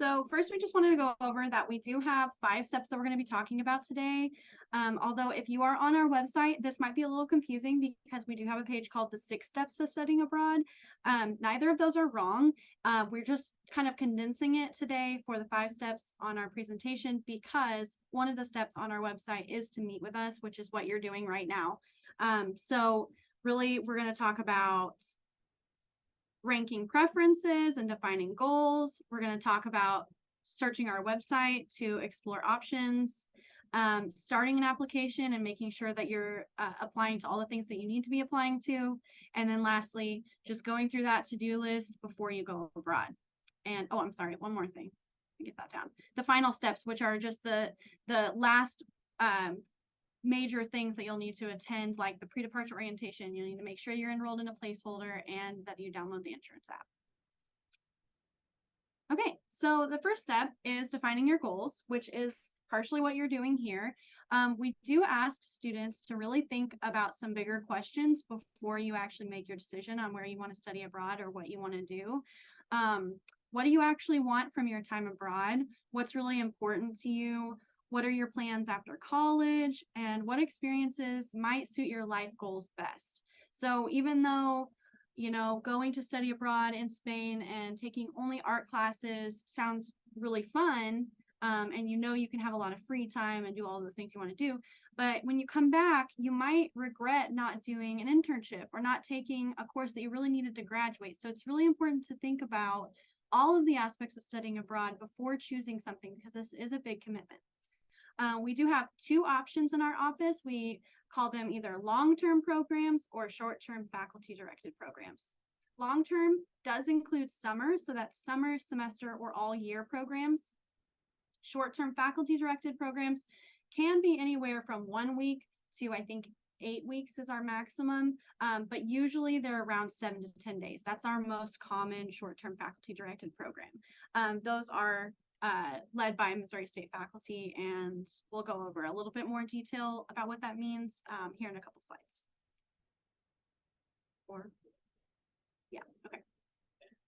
So first, we just wanted to go over that we do have 5 steps that we're going to be talking about today. Although if you are on our website, this might be a little confusing because we do have a page called the 6 steps to studying abroad. Neither of those are wrong. We're just kind of condensing it today for the 5 steps on our presentation because one of the steps on our website is to meet with us, which is what you're doing right now. So really, we're going to talk about ranking preferences and defining goals. We're going to talk about searching our website to explore options, starting an application and making sure that you're applying to all the things that you need to be applying to. And then lastly, just going through that to-do list before you go abroad. And oh, I'm sorry, one more thing. Get that down. The final steps, which are just the last major things that you'll need to attend, like the pre-departure orientation. You'll need to make sure you're enrolled in a placeholder and that you download the insurance app. Okay, so the first step is defining your goals, which is partially what you're doing here. We do ask students to really think about some bigger questions before you actually make your decision on where you want to study abroad or what you want to do. What do you actually want from your time abroad? What's really important to you? What are your plans after college, and what experiences might suit your life goals best? So even though, you know, going to study abroad in Spain and taking only art classes sounds really fun, and you know you can have a lot of free time and do all the things you want to do, but when you come back, you might regret not doing an internship or not taking a course that you really needed to graduate. So it's really important to think about all of the aspects of studying abroad before choosing something, because this is a big commitment. We do have 2 options in our office. We call them either long-term programs or short-term faculty-directed programs. Long-term does include summer, so that's summer, semester, or all-year programs. Short-term faculty-directed programs can be anywhere from 1 week to, I think, 8 weeks is our maximum, but usually they're around 7 to 10 days. That's our most common short-term faculty-directed program. Those are led by Missouri State faculty, and we'll go over a little bit more detail about what that means here in a couple slides. Okay.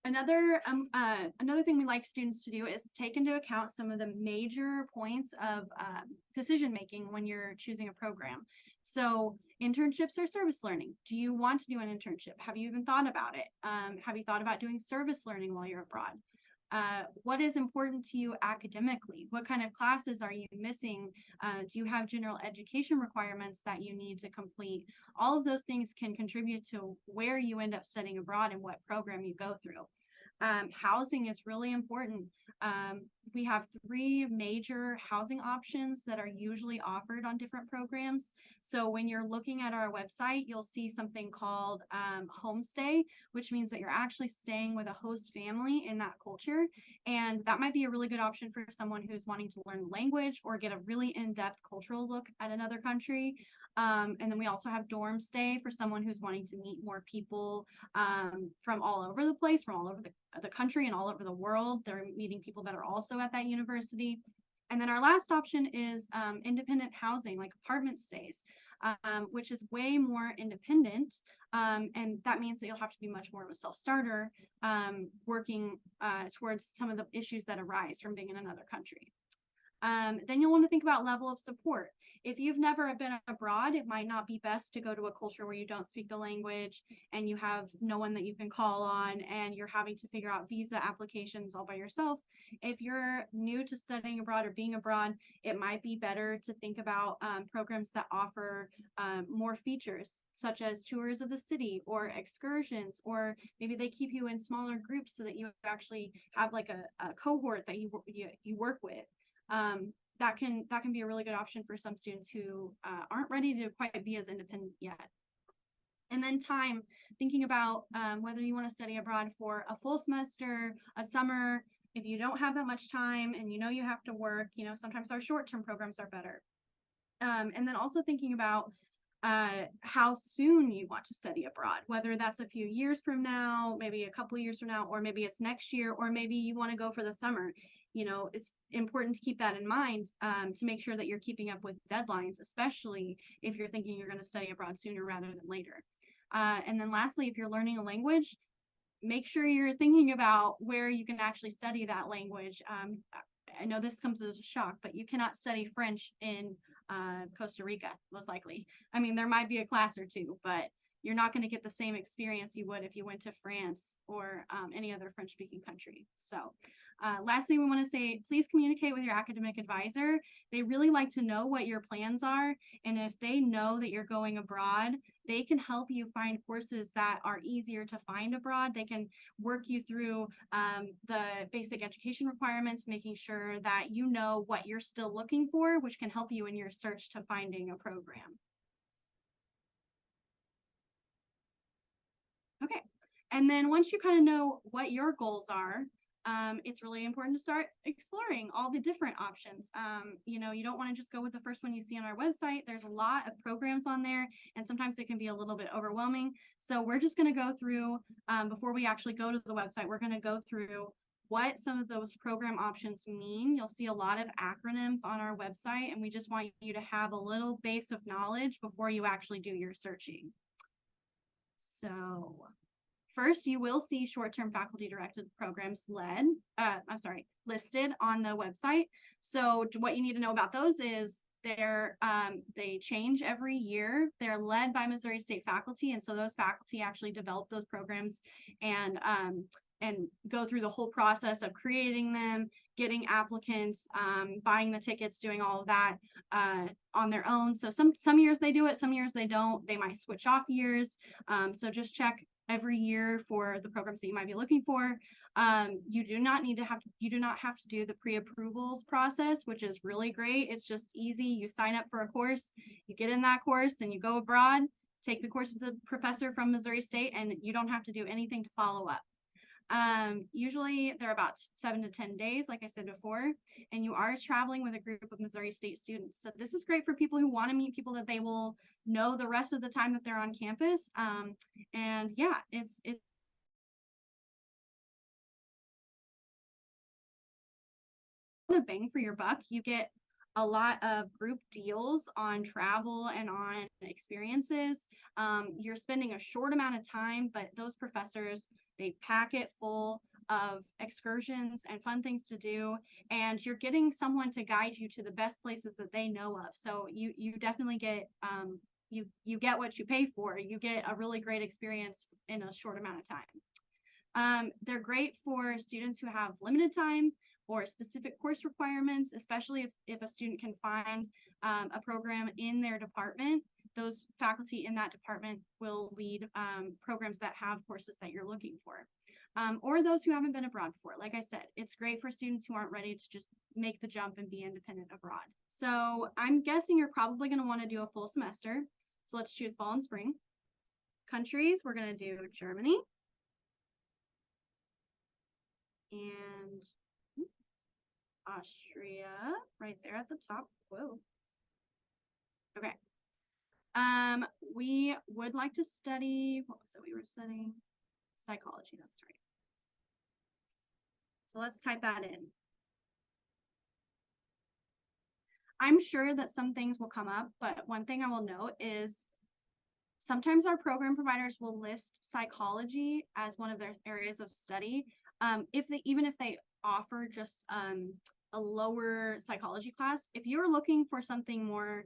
Another thing we like students to do is take into account some of the major points of decision making when you're choosing a program. So internships or service learning. Do you want to do an internship? Have you even thought about it? Have you thought about doing service learning while you're abroad? What is important to you academically? What kind of classes are you missing? Do you have general education requirements that you need to complete? All of those things can contribute to where you end up studying abroad and what program you go through. Housing is really important. We have 3 major housing options that are usually offered on different programs. So when you're looking at our website, you'll see something called homestay, which means that you're actually staying with a host family in that culture. And that might be a really good option for someone who's wanting to learn language or get a really in-depth cultural look at another country. And then we also have dorm stay for someone who's wanting to meet more people from all over the place, from all over the country and all over the world. They're meeting people that are also at that university. And then our last option is independent housing, like apartment stays, which is way more independent. And that means that you'll have to be much more of a self-starter, working towards some of the issues that arise from being in another country. Then you'll want to think about level of support. If you've never been abroad, it might not be best to go to a culture where you don't speak the language and you have no one that you can call on and you're having to figure out visa applications all by yourself. If you're new to studying abroad or being abroad, it might be better to think about programs that offer more features, such as tours of the city or excursions, or maybe they keep you in smaller groups so that you actually have like a cohort that you work with. That can be a really good option for some students who aren't ready to quite be as independent yet. And then time, thinking about whether you want to study abroad for a full semester, a summer. If you don't have that much time and you know you have to work, you know, sometimes our short-term programs are better. And then also thinking about how soon you want to study abroad, whether that's a few years from now, maybe a couple years from now, or maybe it's next year, or maybe you want to go for the summer. You know, it's important to keep that in mind to make sure that you're keeping up with deadlines, especially if you're thinking you're going to study abroad sooner rather than later. And then lastly, if you're learning a language, make sure you're thinking about where you can actually study that language. I know this comes as a shock, but you cannot study French in Costa Rica, most likely. I mean, there might be a class or two, but you're not going to get the same experience you would if you went to France or any other French-speaking country. So lastly, we want to say, please communicate with your academic advisor. They really like to know what your plans are. And if they know that you're going abroad, they can help you find courses that are easier to find abroad. They can work you through the basic education requirements, making sure that you know what you're still looking for, which can help you in your search to finding a program. Okay. And then once you kind of know what your goals are, it's really important to start exploring all the different options. You know, you don't want to just go with the first one you see on our website. There's a lot of programs on there, and sometimes it can be a little bit overwhelming. So we're just going to go through, before we actually go to the website, we're going to go through what some of those program options mean. You'll see a lot of acronyms on our website, and we just want you to have a little base of knowledge before you actually do your searching. So first, you will see short-term faculty-directed programs listed on the website. So what you need to know about those is they change every year. They're led by Missouri State faculty, and so those faculty actually develop those programs and go through the whole process of creating them, getting applicants, buying the tickets, doing all of that on their own. So some years they do it, some years they don't. They might switch off years. So just check every year for the programs that you might be looking for. You do not have to do the pre-approvals process, which is really great. It's just easy. You sign up for a course, you get in that course, and you go abroad, take the course with the professor from Missouri State, and you don't have to do anything to follow up. Usually they're about 7 to 10 days, like I said before, and you are traveling with a group of Missouri State students. So this is great for people who want to meet people that they will know the rest of the time that they're on campus. And yeah, it's a bang for your buck. You get a lot of group deals on travel and on experiences. You're spending a short amount of time, but those professors, they pack it full of excursions and fun things to do, and you're getting someone to guide you to the best places that they know of. So you definitely get you get what you pay for. You get a really great experience in a short amount of time. They're great for students who have limited time or specific course requirements, especially if a student can find a program in their department. Those faculty in that department will lead programs that have courses that you're looking for. Or those who haven't been abroad before. Like I said, it's great for students who aren't ready to just make the jump and be independent abroad. So I'm guessing you're probably going to want to do a full semester. So let's choose fall and spring. Countries, we're going to do Germany. And Austria, right there at the top. Whoa. Okay. We would like to study, what was it we were studying? Psychology, that's right. So let's type that in. I'm sure that some things will come up, but one thing I will note is sometimes our program providers will list psychology as one of their areas of study. Even if they offer just a lower psychology class, if you're looking for something more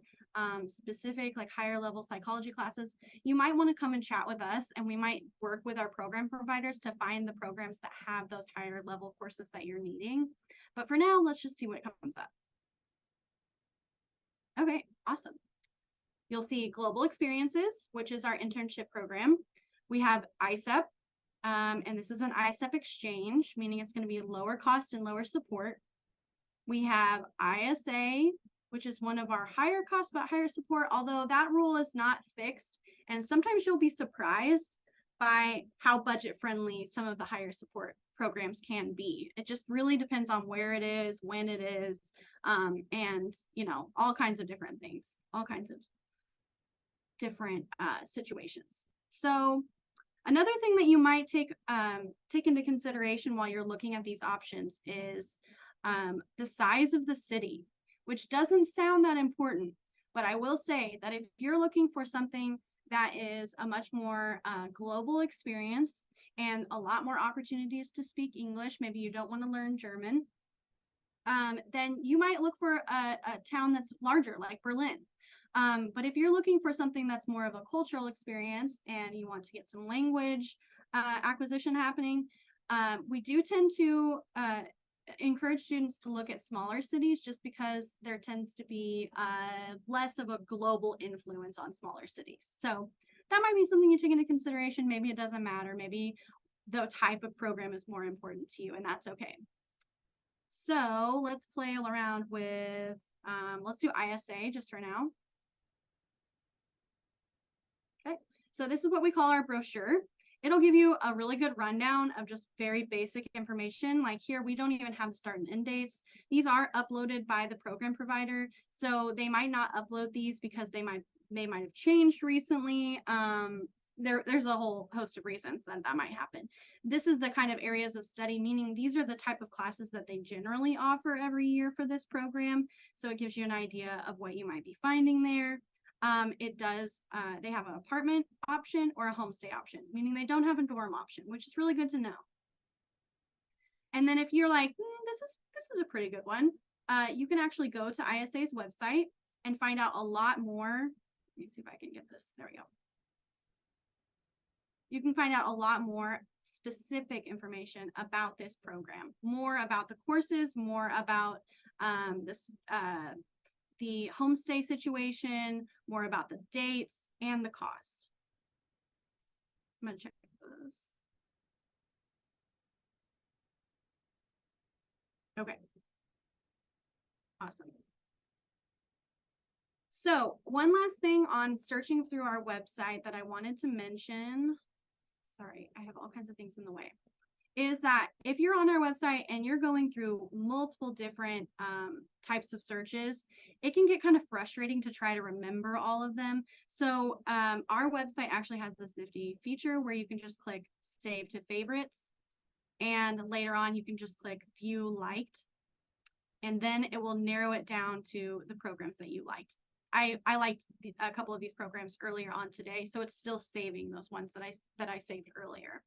specific, like higher level psychology classes, you might want to come and chat with us, and we might work with our program providers to find the programs that have those higher level courses that you're needing. But for now, let's just see what comes up. Okay, awesome. You'll see Global Experiences, which is our internship program. We have ISEP, and this is an ISEP exchange, meaning it's going to be lower cost and lower support. We have ISA, which is one of our higher cost but higher support, although that rule is not fixed. And sometimes you'll be surprised by how budget friendly some of the higher support programs can be. It just really depends on where it is, when it is, and all kinds of different things, all kinds of different situations. So another thing that you might take into consideration while you're looking at these options is the size of the city, which doesn't sound that important, but I will say that if you're looking for something that is a much more global experience, and a lot more opportunities to speak English, maybe you don't want to learn German, then you might look for a town that's larger, like Berlin. But if you're looking for something that's more of a cultural experience and you want to get some language acquisition happening, we do tend to encourage students to look at smaller cities just because there tends to be less of a global influence on smaller cities. So that might be something you take into consideration. Maybe it doesn't matter. Maybe the type of program is more important to you, and that's okay. So let's play around with, let's do ISA just for now. Okay, so this is what we call our brochure. It'll give you a really good rundown of just very basic information. Like here, we don't even have the start and end dates. These are uploaded by the program provider, so they might not upload these because they might have changed recently. There's a whole host of reasons that might happen. This is the kind of areas of study, meaning these are the type of classes that they generally offer every year for this program. So it gives you an idea of what you might be finding there. They have an apartment option or a homestay option, meaning they don't have a dorm option, which is really good to know. And then if you're like, this is a pretty good one, you can actually go to ISA's website and find out a lot more. Let me see if I can get this. There we go. You can find out a lot more specific information about this program, more about the courses, more about the homestay situation, more about the dates and the cost. I'm gonna check those. Okay. Awesome. So one last thing on searching through our website that I wanted to mention, sorry, I have all kinds of things in the way, is that if you're on our website and you're going through multiple different types of searches, it can get kind of frustrating to try to remember all of them. So our website actually has this nifty feature where you can just click Save to Favorites, and later on you can just click View Liked, and then it will narrow it down to the programs that you liked. I liked a couple of these programs earlier on today, so it's still saving those ones that I saved earlier.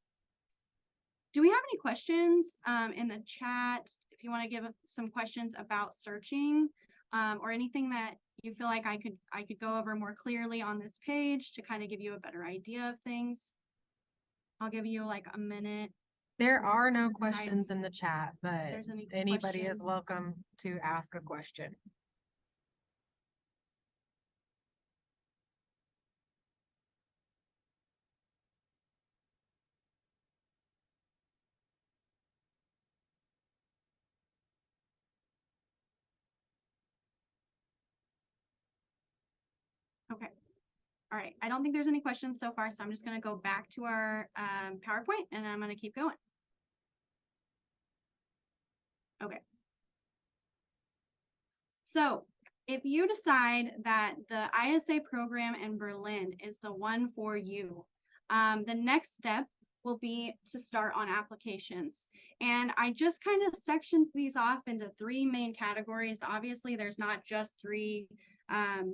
Do we have any questions in the chat? If you want to give some questions about searching or anything that you feel like I could go over more clearly on this page to kind of give you a better idea of things. I'll give you like a minute. There are no questions in the chat, but anybody questions. is welcome to ask a question. Okay. All right. I don't think there's any questions so far, so I'm just going to go back to our PowerPoint and I'm going to keep going. Okay. So if you decide that the ISA program in Berlin is the one for you, the next step will be to start on applications. And I just kind of sectioned these off into three main categories. Obviously, there's not just three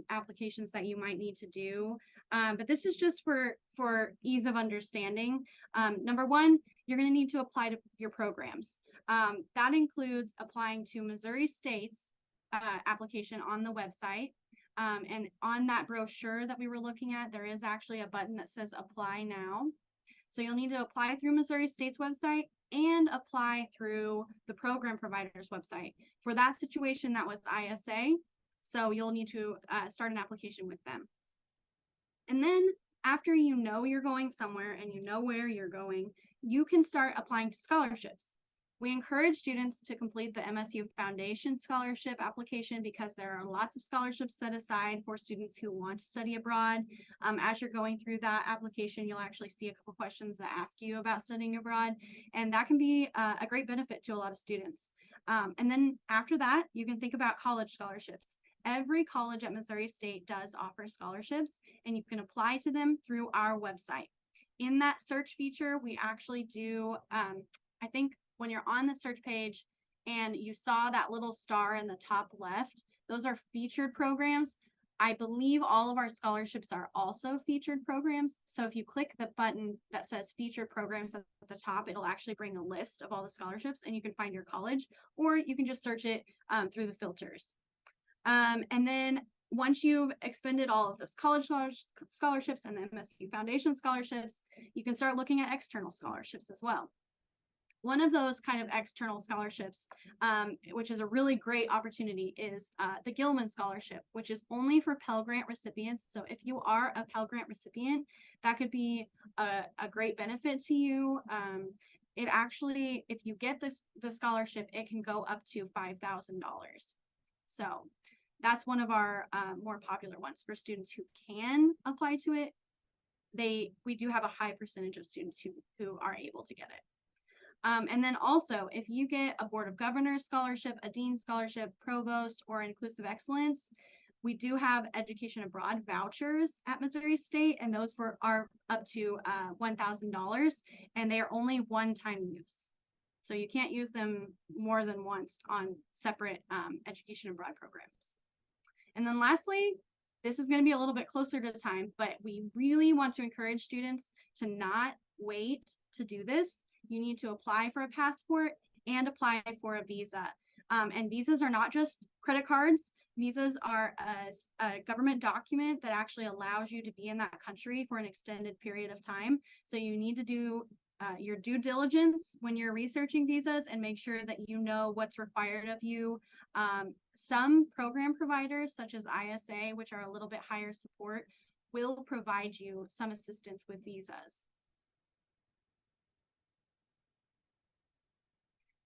applications that you might need to do, but this is just for ease of understanding. Number one, you're going to need to apply to your programs. That includes applying to Missouri State's application on the website. And on that brochure that we were looking at, there is actually a button that says apply now. So you'll need to apply through Missouri State's website and apply through the program provider's website. For that situation, that was ISA. So you'll need to start an application with them. And then after you know you're going somewhere and you know where you're going, you can start applying to scholarships. We encourage students to complete the MSU Foundation Scholarship application because there are lots of scholarships set aside for students who want to study abroad. As you're going through that application, you'll actually see a couple questions that ask you about studying abroad, and that can be a great benefit to a lot of students. And then after that, you can think about college scholarships. Every college at Missouri State does offer scholarships, and you can apply to them through our website. In that search feature, we actually do, I think, when you're on the search page and you saw that little star in the top left, those are featured programs. I believe all of our scholarships are also featured programs. So if you click the button that says featured programs at the top, it'll actually bring a list of all the scholarships and you can find your college, or you can just search it through the filters. And then once you've expended all of this college scholarships and the MSU Foundation scholarships, you can start looking at external scholarships as well. One of those kind of external scholarships, which is a really great opportunity, is the Gilman Scholarship, which is only for Pell Grant recipients. So if you are a Pell Grant recipient, that could be a great benefit to you. It actually, if you get the scholarship, it can go up to $5,000. So that's one of our more popular ones for students who can apply to it. We do have a high percentage of students who are able to get it. And then also, if you get a Board of Governors scholarship, a Dean scholarship, Provost, or Inclusive Excellence, we do have education abroad vouchers at Missouri State, and those are up to $1,000, and they are only one-time use. So you can't use them more than once on separate education abroad programs. And then lastly, this is going to be a little bit closer to time, but we really want to encourage students to not wait to do this. You need to apply for a passport and apply for a visa. And visas are not just credit cards. Visas are a government document that actually allows you to be in that country for an extended period of time. So you need to do your due diligence when you're researching visas and make sure that you know what's required of you. Some program providers, such as ISA, which are a little bit higher support, will provide you some assistance with visas.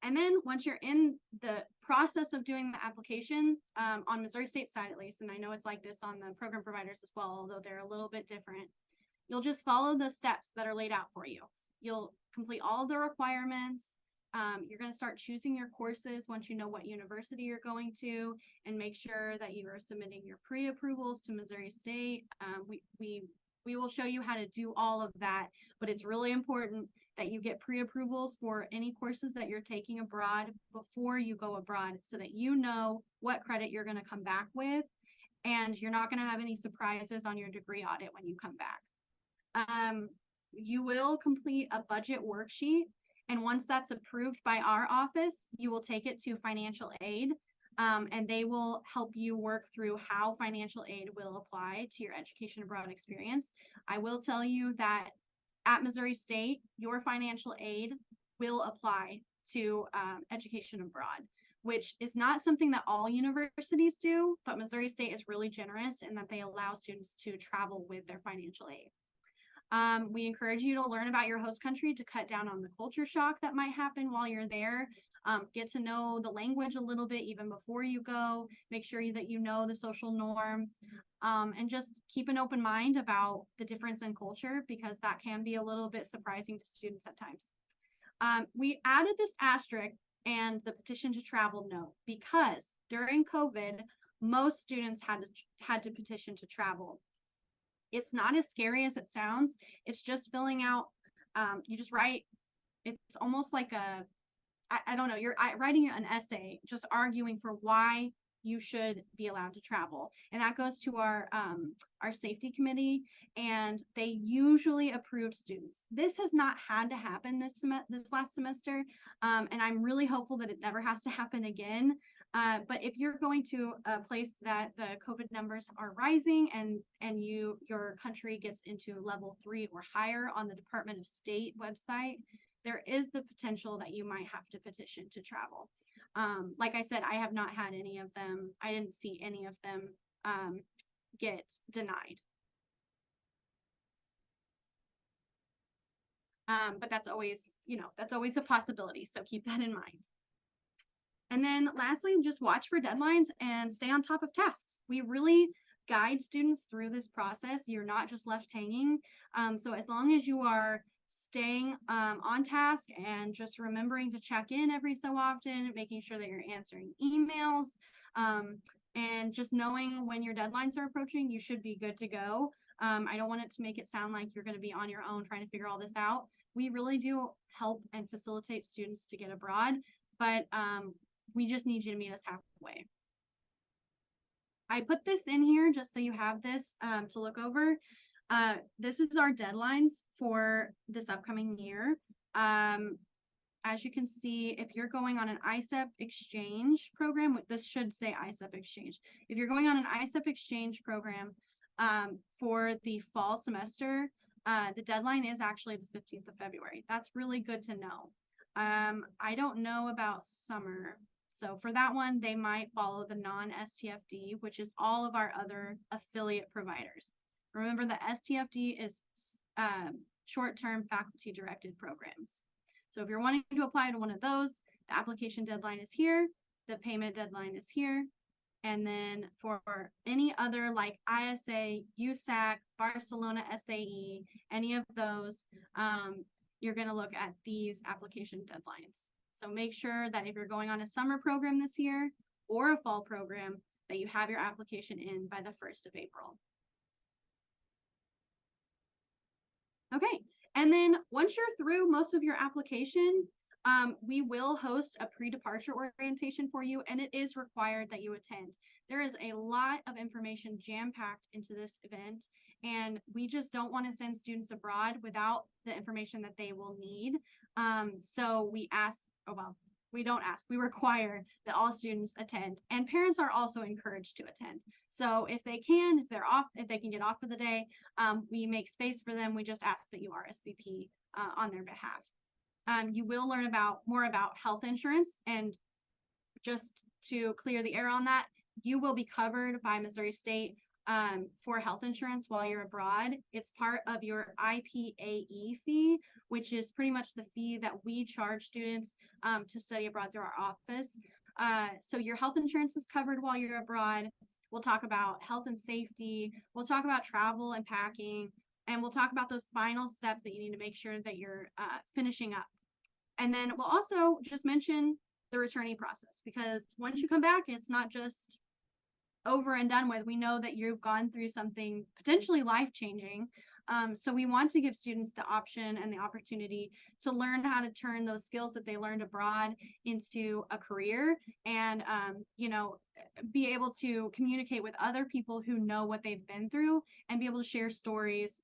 And then once you're in the process of doing the application, on Missouri State side at least, and I know it's like this on the program providers as well, although they're a little bit different, you'll just follow the steps that are laid out for you. You'll complete all the requirements. You're going to start choosing your courses once you know what university you're going to, and make sure that you are submitting your pre-approvals to Missouri State. We will show you how to do all of that, but it's really important that you get pre-approvals for any courses that you're taking abroad before you go abroad, so that you know what credit you're going to come back with, and you're not going to have any surprises on your degree audit when you come back. You will complete a budget worksheet, and once that's approved by our office, you will take it to financial aid, and they will help you work through how financial aid will apply to your education abroad experience. I will tell you that at Missouri State, your financial aid will apply to education abroad, which is not something that all universities do, but Missouri State is really generous in that they allow students to travel with their financial aid. We encourage you to learn about your host country to cut down on the culture shock that might happen while you're there. Get to know the language a little bit even before you go. Make sure that you know the social norms, and just keep an open mind about the difference in culture, because that can be a little bit surprising to students at times. We added this asterisk and the petition to travel note because during COVID, most students had to petition to travel. It's not as scary as it sounds. It's just filling out, you just write, it's almost like I don't know, you're writing an essay, just arguing for why you should be allowed to travel. And that goes to our safety committee, and they usually approve students. This has not had to happen this last semester, and I'm really hopeful that it never has to happen again. But if you're going to a place that the COVID numbers are rising and your country gets into level 3 or higher on the Department of State website, there is the potential that you might have to petition to travel. Like I said, I have not had any of them. I didn't see any of them get denied. But that's always, that's always a possibility. So keep that in mind. And then lastly, just watch for deadlines and stay on top of tasks. We really guide students through this process. You're not just left hanging. So as long as you are staying on task and just remembering to check in every so often, making sure that you're answering emails, and just knowing when your deadlines are approaching, you should be good to go. I don't want it to make it sound like you're going to be on your own trying to figure all this out. We really do help and facilitate students to get abroad, but we just need you to meet us halfway. I put this in here just so you have this to look over. This is our deadlines for this upcoming year. As you can see, if you're going on an ISEP exchange program, this should say ISEP exchange. If you're going on an ISEP exchange program for the fall semester, the deadline is actually the 15th of February. That's really good to know. I don't know about summer. So for that one, they might follow the non-STFD, which is all of our other affiliate providers. Remember that STFD is short-term faculty directed programs. So if you're wanting to apply to one of those, the application deadline is here, the payment deadline is here. And then for any other like ISA, USAC, Barcelona SAE, any of those, you're going to look at these application deadlines. So make sure that if you're going on a summer program this year or a fall program, that you have your application in by the 1st of April. Okay, and then once you're through most of your application, we will host a pre-departure orientation for you, and it is required that you attend. There is a lot of information jam-packed into this event, and we just don't want to send students abroad without the information that they will need. So we ask, we don't ask, we require that all students attend, and parents are also encouraged to attend. So if they can, if they're off, if they can get off for the day, we make space for them. We just ask that you RSVP on their behalf. You will learn more about health insurance, and just to clear the air on that, you will be covered by Missouri State for health insurance while you're abroad. It's part of your IPAE fee, which is pretty much the fee that we charge students to study abroad through our office. So your health insurance is covered while you're abroad. We'll talk about health and safety. We'll talk about travel and packing, and we'll talk about those final steps that you need to make sure that you're finishing up. And then we'll also just mention the returning process, because once you come back, it's not just over and done with. We know that you've gone through something potentially life-changing. So we want to give students the option and the opportunity to learn how to turn those skills that they learned abroad into a career, and be able to communicate with other people who know what they've been through, and be able to share stories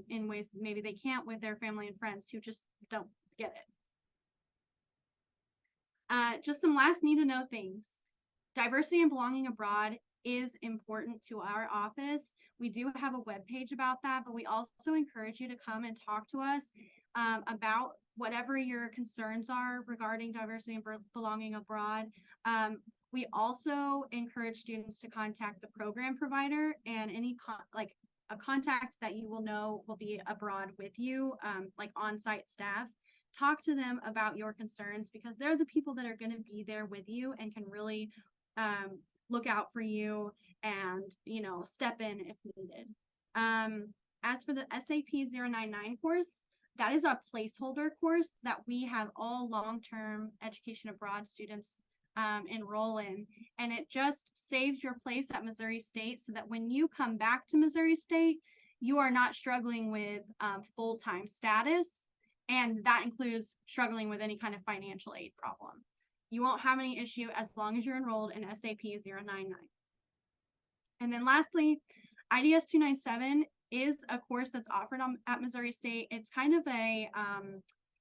in ways maybe they can't with their family and friends who just don't get it. Just some last need to know things. Diversity and belonging abroad is important to our office. We do have a webpage about that, but we also encourage you to come and talk to us about whatever your concerns are regarding diversity and belonging abroad. We also encourage students to contact the program provider and any a contact that you will know will be abroad with you, like on-site staff. Talk to them about your concerns, because they're the people that are going to be there with you and can really look out for you and, step in if needed. As for the SAP 099 course, that is a placeholder course that we have all long-term education abroad students enroll in, and it just saves your place at Missouri State so that when you come back to Missouri State, you are not struggling with full-time status, and that includes struggling with any kind of financial aid problem. You won't have any issue as long as you're enrolled in SAP 099. And then lastly, IDS 297 is a course that's offered at Missouri State. It's kind of a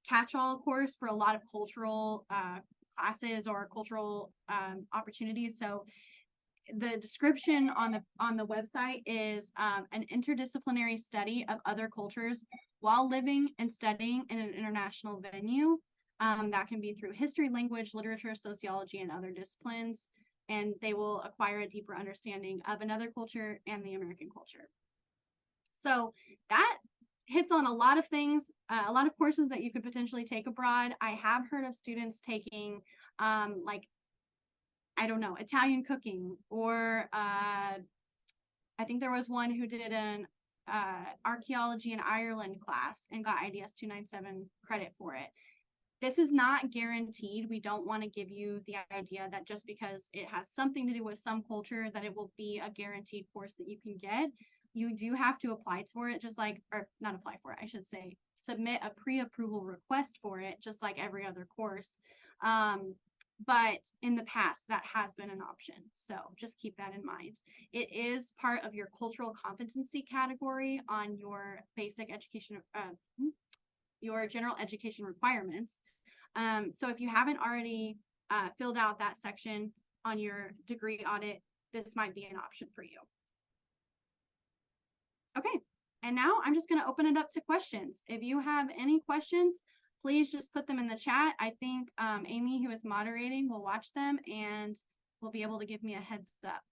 catch-all course for a lot of cultural classes or cultural opportunities. So the description on the website is an interdisciplinary study of other cultures while living and studying in an international venue. That can be through history, language, literature, sociology, and other disciplines, and they will acquire a deeper understanding of another culture and the American culture. So that hits on a lot of things, a lot of courses that you could potentially take abroad. I have heard of students taking Italian cooking, or I think there was one who did an archaeology in Ireland class and got IDS 297 credit for it. This is not guaranteed. We don't want to give you the idea that just because it has something to do with some culture that it will be a guaranteed course that you can get. You do have to apply for it, I should say, submit a pre-approval request for it, just like every other course. but in the past that has been an option. So just keep that in mind. It is part of your cultural competency category on your basic education, your general education requirements. So if you haven't already filled out that section on your degree audit, this might be an option for you. Okay, and now I'm just going to open it up to questions. If you have any questions, please just put them in the chat. I think Amy, who is moderating, will watch them and will be able to give me a heads up.